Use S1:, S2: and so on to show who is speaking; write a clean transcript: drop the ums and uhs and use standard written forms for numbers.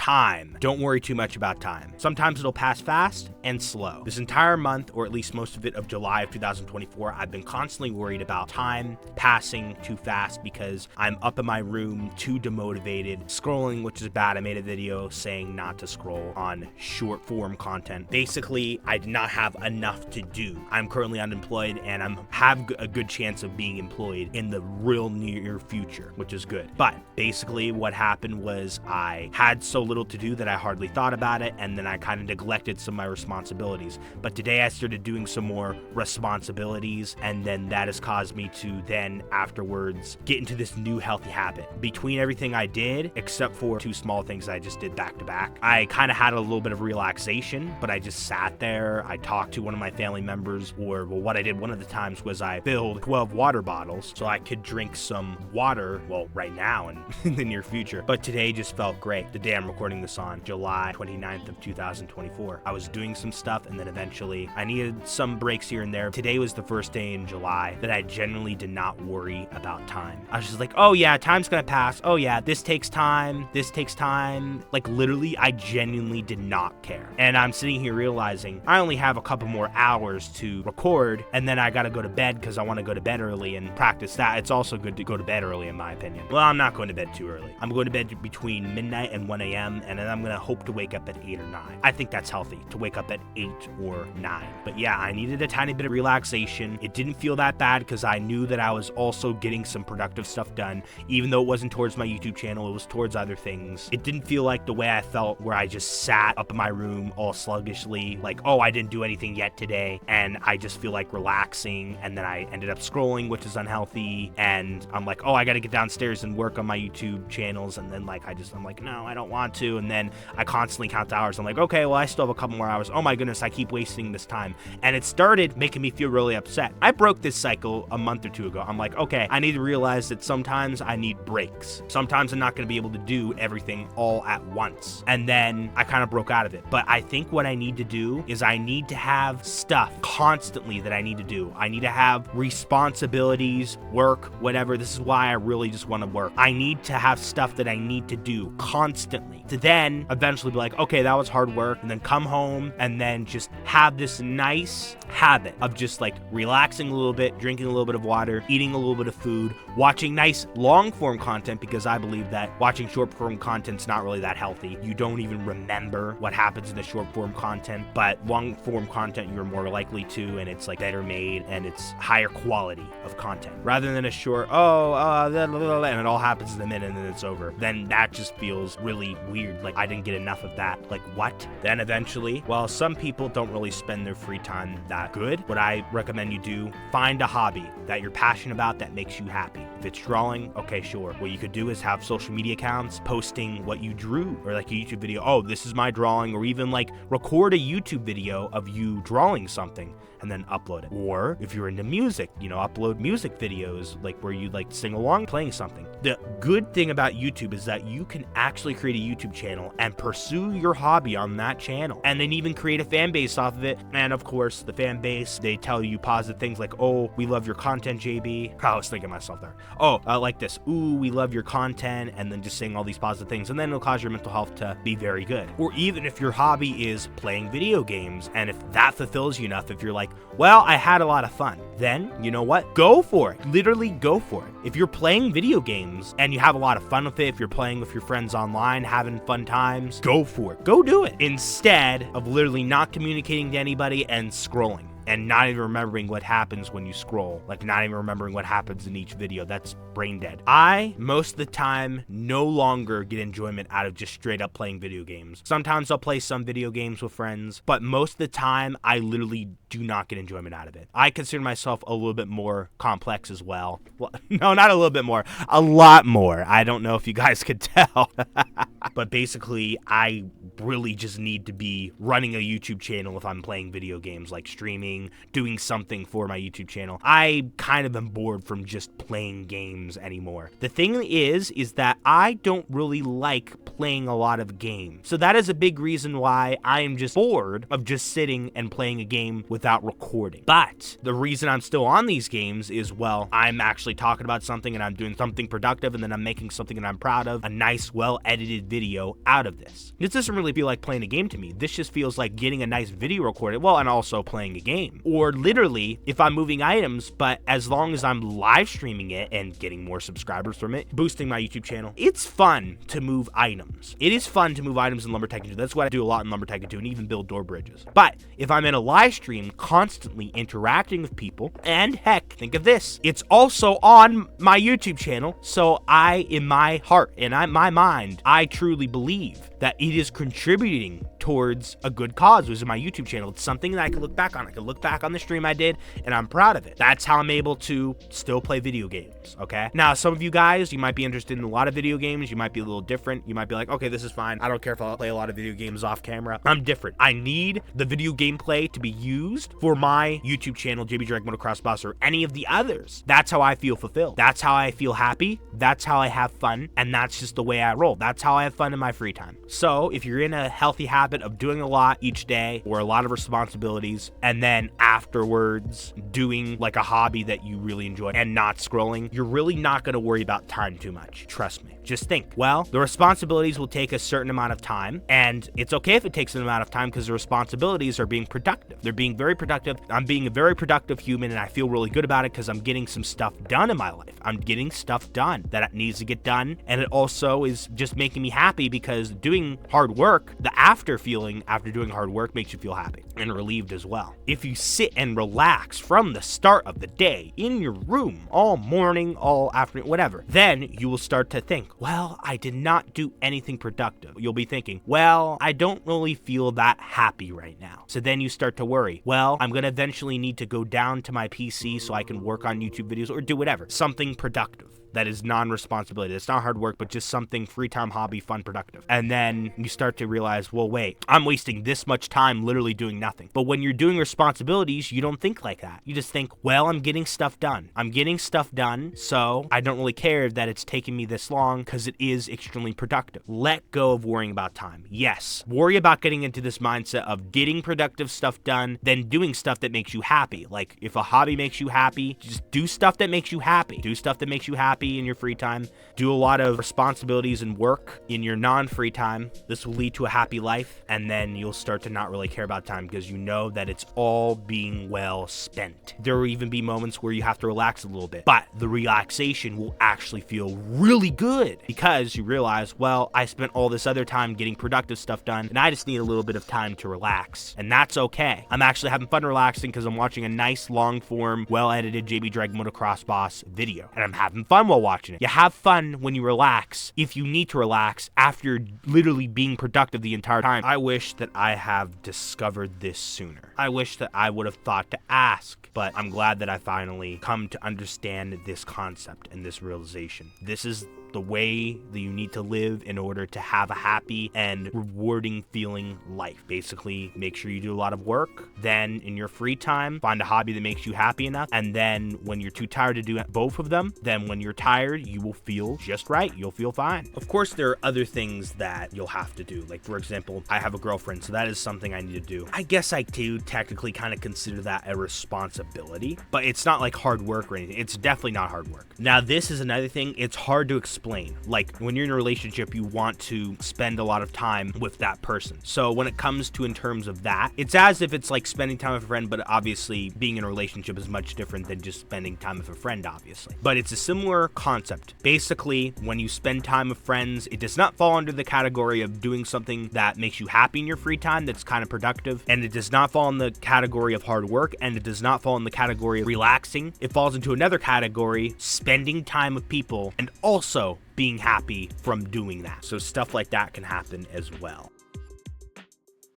S1: time. Don't worry too much about time. Sometimes it'll pass fast and slow. This entire month, or at least most of it of July of 2024, I've been constantly worried about time passing too fast because I'm up in my room too demotivated, scrolling, which is bad. I made a video saying not to scroll on short form content. Basically, I did not have enough to do. I'm currently unemployed and have a good chance of being employed in the real near future, which is good. But basically what happened was I had so little to do that I hardly thought about it, and then I kind of neglected some of my responsibilities. But today I started doing some more responsibilities, and then that has caused me to then afterwards get into this new healthy habit. Between everything I did, except for 2 small things I just did back to back, I kind of had a little bit of relaxation, but I just sat there. I talked to one of my family members, or well, what I did one of the times was I filled 12 water bottles so I could drink some water, well, right now and in the near future. But today just felt great. The day I'm recording this on, July 29th of 2024. I was doing some stuff, and then eventually I needed some breaks here and there. Today was the first day in July that I genuinely did not worry about time. I was just like, oh yeah, time's gonna pass. Oh yeah, this takes time. This takes time. Like literally, I genuinely did not care. And I'm sitting here realizing I only have a couple more hours to record, and then I gotta go to bed because I want to go to bed early and practice that. It's also good to go to bed early in my opinion. Well, I'm not going to bed too early. I'm going to bed between midnight and 1 a.m. and then I'm gonna hope to wake up at 8 or 9. I think that's healthy to wake up at 8 or 9. But yeah, I needed a tiny bit of relaxation. It didn't feel that bad because I knew that I was also getting some productive stuff done, even though it wasn't towards my YouTube channel, it was towards other things. It didn't feel like the way I felt where I just sat up in my room all sluggishly, like, oh, I didn't do anything yet today, and I just feel like relaxing, and then I ended up scrolling, which is unhealthy, and I'm like, oh, I gotta get downstairs and work on my YouTube channels, and then like I'm like, no, I don't want to, and then I constantly count the hours. I'm like, okay, well, I still have a couple more hours. Oh my goodness, I keep wasting this time, and it started making me feel really upset. I broke this cycle a month or 2 ago. I'm like, okay, I need to realize that sometimes I need breaks. Sometimes I'm not gonna be able to do everything all at once, and then I kind of broke out of it. But I think what I need to do is I need to have stuff constantly that I need to do. I need to have responsibilities, work, whatever. This is why I really just want to work. I need to have stuff that I need to do constantly to then eventually be like, okay, that was hard work, and then come home and then just have this nice habit of just like relaxing a little bit, drinking a little bit of water, eating a little bit of food, watching nice long form content, because I believe that watching short form content's not really that healthy. You don't even remember what happens in the short form content, but long form content you're more likely to, and it's like better made and it's higher quality of content rather than a short, and it all happens in a minute and then it's over. Then that just feels really weird. Like I didn't get enough of that. Like what? Then eventually, while some people don't really spend their free time that good, what I recommend you do, find a hobby that you're passionate about that makes you happy. If it's drawing, okay, sure. What you could do is have social media accounts posting what you drew, or like a YouTube video, oh, this is my drawing, or even like record a YouTube video of you drawing something and then upload it. Or if you're into music, upload music videos like where you like sing along playing something. The good thing about YouTube is that you can actually create a YouTube channel and pursue your hobby on that channel, and then even create a fan base off of it. And of course, the fan base, they tell you positive things like, oh, we love your content, JB. I was thinking myself there. Oh, like this. Ooh, we love your content, and then just saying all these positive things, and then it'll cause your mental health to be very good. Or even if your hobby is playing video games, and if that fulfills you enough, if you're like, well, I had a lot of fun, then you know what? Go for it. Literally go for it. If you're playing video games and you have a lot of fun with it, if you're playing with your friends online, having fun times, go for it. Go do it. Instead of literally not communicating to anybody and scrolling. And not even remembering what happens when you scroll. Like not even remembering what happens in each video. That's brain dead. I, most of the time, no longer get enjoyment out of just straight up playing video games. Sometimes I'll play some video games with friends, but most of the time, I literally do not get enjoyment out of it. I consider myself a little bit more complex as well. No, not a little bit more. A lot more. I don't know if you guys could tell. But basically, I really just need to be running a YouTube channel if I'm playing video games, like streaming, playing, doing something for my YouTube channel. I kind of am bored from just playing games anymore. The thing is that I don't really like playing a lot of games. So that is a big reason why I am just bored of just sitting and playing a game without recording. But the reason I'm still on these games is, well, I'm actually talking about something and I'm doing something productive, and then I'm making something that I'm proud of, a nice, well-edited video out of this. This doesn't really feel like playing a game to me. This just feels like getting a nice video recorded, well, and also playing a game. Or literally, if I'm moving items, but as long as I'm live streaming it and getting more subscribers from it, boosting my YouTube channel, it's fun to move items. It is fun to move items in Lumber Tycoon 2. That's what I do a lot in Lumber Tycoon 2, and even build door bridges. But if I'm in a live stream constantly interacting with people, and heck, think of this, it's also on my YouTube channel, so I, in my heart and my mind, I truly believe that it is contributing towards a good cause, which is my YouTube channel. It's something that I can look back on. I can look back on the stream I did, and I'm proud of it. That's how I'm able to still play video games, okay? Now, some of you guys, you might be interested in a lot of video games. You might be a little different. You might be like, okay, this is fine. I don't care if I play a lot of video games off camera. I'm different. I need the video gameplay to be used for my YouTube channel, dragmotoxboss, or any of the others. That's how I feel fulfilled. That's how I feel happy. That's how I have fun, and that's just the way I roll. That's how I have fun in my free time. So if you're in a healthy habit of doing a lot each day or a lot of responsibilities, and then afterwards doing like a hobby that you really enjoy and not scrolling, you're really not going to worry about time too much. Trust me. Just think, well, the responsibilities will take a certain amount of time, and it's okay if it takes an amount of time because the responsibilities are being productive. They're being very productive. I'm being a very productive human, and I feel really good about it because I'm getting some stuff done in my life. I'm getting stuff done that needs to get done, and it also is just making me happy because doing hard work, the after feeling after doing hard work makes you feel happy and relieved as well. If you sit and relax from the start of the day in your room all morning, all afternoon, whatever, then you will start to think, well, I did not do anything productive. You'll be thinking, well, I don't really feel that happy right now. So then you start to worry, well, I'm going to eventually need to go down to my PC so I can work on YouTube videos or do whatever, something productive. That is non-responsibility. It's not hard work, but just something free time, hobby, fun, productive. And then you start to realize, well, wait, I'm wasting this much time literally doing nothing. But when you're doing responsibilities, you don't think like that. You just think, well, I'm getting stuff done. I'm getting stuff done, so I don't really care that it's taking me this long because it is extremely productive. Let go of worrying about time. Yes, worry about getting into this mindset of getting productive stuff done, then doing stuff that makes you happy. Like if a hobby makes you happy, just do stuff that makes you happy. Do stuff that makes you happy in your free time. Do a lot of responsibilities and work in your non-free time. This will lead to a happy life, and then you'll start to not really care about time because you know that it's all being well spent. There will even be moments where you have to relax a little bit, but the relaxation will actually feel really good because you realize, well, I spent all this other time getting productive stuff done, and I just need a little bit of time to relax, and that's okay. I'm actually having fun relaxing because I'm watching a nice long-form, well-edited dragmotoxboss video, and I'm having fun while watching it. You have fun when you relax, if you need to relax, after literally being productive the entire time. I wish that I have discovered this sooner. I wish that I would have thought to ask, but I'm glad that I finally come to understand this concept and this realization. This is the way that you need to live in order to have a happy and rewarding feeling life. Basically, make sure you do a lot of work. Then in your free time, find a hobby that makes you happy enough. And then when you're too tired to do both of them, then when you're tired, you will feel just right. You'll feel fine. Of course, there are other things that you'll have to do. Like, for example, I have a girlfriend, so that is something I need to do. I guess I do technically kind of consider that a responsibility, but it's not like hard work or anything. It's definitely not hard work. Now, this is another thing. It's hard to explain. Like, when you're in a relationship, you want to spend a lot of time with that person. So when it comes to in terms of that, it's as if it's like spending time with a friend, but obviously being in a relationship is much different than just spending time with a friend, obviously. But it's a similar concept. Basically, when you spend time with friends, it does not fall under the category of doing something that makes you happy in your free time, that's kind of productive, and it does not fall in the category of hard work, and it does not fall in the category of relaxing. It falls into another category, spending time with people, and also being happy from doing that. So stuff like that can happen as well.